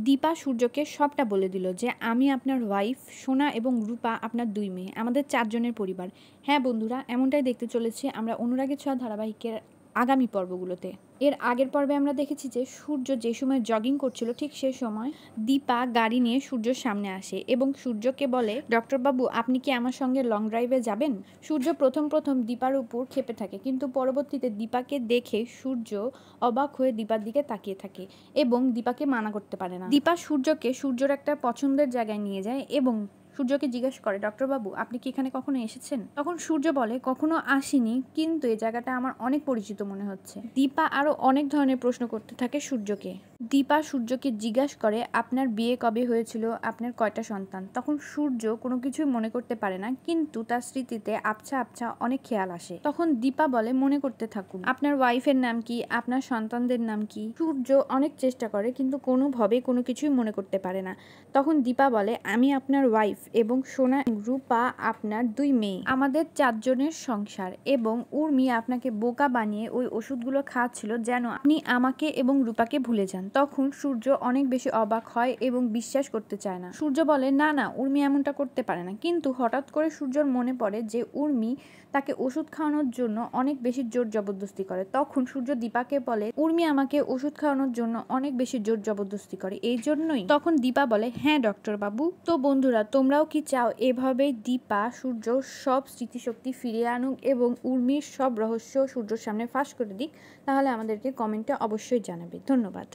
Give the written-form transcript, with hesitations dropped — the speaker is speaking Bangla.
দীপা সূর্যকে সবটা বলে দিল যে আমি আপনার ওয়াইফ, সোনা এবং রূপা আপনার 2 মেয়ে, আমাদের 4 জনের পরিবার। হ্যাঁ বন্ধুরা, এমনটাই দেখতে চলেছি আমরা অনুরাগের ছোঁয়া ধারাবাহিকের আগামী পর্বগুলোতে। এর আগের পর্বে আমরা দেখেছি যে সূর্য যে সময় জগিং করছিল ঠিক সে সময় দীপা গাড়ি নিয়ে সূর্যর সামনে আসে এবং সূর্যকে বলে, ডক্টর বাবু আপনি কি আমার সঙ্গে লং ড্রাইভে যাবেন? সূর্য প্রথম দীপার উপর ক্ষেপে থাকে, কিন্তু পরবর্তীতে দীপাকে দেখে সূর্য অবাক হয়ে দীপার দিকে তাকিয়ে থাকে এবং দীপাকে মানা করতে পারে না। দীপা সূর্যকে সূর্যর একটা পছন্দের জায়গায় নিয়ে যায় এবং সূর্যকে জিজ্ঞেস করে, ডক্টর বাবু আপনি কি এখানে কখনো এসেছেন? তখন সূর্য বলে, কখনো আসিনি, কিন্তু এই জায়গাটা আমার অনেক পরিচিত মনে হচ্ছে। দীপা আরো অনেক ধরনের প্রশ্ন করতে থাকে সূর্যকে। দীপা সূর্যকে জিজ্ঞাসা করে, আপনার বিয়ে কবে হয়েছিল, আপনার কয়টা সন্তান? তখন সূর্য কোনো কিছুই মনে করতে পারে না, কিন্তু তার স্মৃতিতে আবছা আবছা অনেক খেয়াল আসে। তখন দীপা বলে, মনে করতে থাকুন, আপনার ওয়াইফের নাম কি, আপনার সন্তানদের নাম কি? সূর্য অনেক চেষ্টা করে কিন্তু কোনোভাবে কোনো কিছুই মনে করতে পারে না। তখন দীপা বলে, আমি আপনার ওয়াইফ এবং সোনা রূপা আপনার 2 মেয়ে, আমাদের 4 জনের সংসার, এবং উর্মি আপনাকে বোকা বানিয়ে ওই ওষুধগুলো খাওয়াচ্ছিল যেন আপনি আমাকে এবং রূপাকে ভুলে যান। তখন সূর্য অনেক বেশি অবাক হয় এবং বিশ্বাস করতে চায় না। সূর্য বলে, না না, উর্মি এমনটা করতে পারে না। কিন্তু হঠাৎ করে সূর্যর মনে পড়ে যে উর্মি তাকে ওষুধ খাওয়ানোর জন্য অনেক বেশি জোর জবরদস্তি করে। তখন সূর্য দীপাকে বলে, উর্মি আমাকে ওষুধ খাওয়ানোর জন্য অনেক বেশি জোর জবরদস্তি করে, এই জন্যই। তখন দীপা বলে, হ্যাঁ ডক্টর বাবু। তো বন্ধুরা, তোমরাও কি চাও এভাবেই দীপা সূর্য সব স্মৃতিশক্তি ফিরিয়ে আনুক এবং উর্মির সব রহস্য সূর্যর সামনে ফাঁস করে দিক? তাহলে আমাদেরকে কমেন্টে অবশ্যই জানাবে। ধন্যবাদ।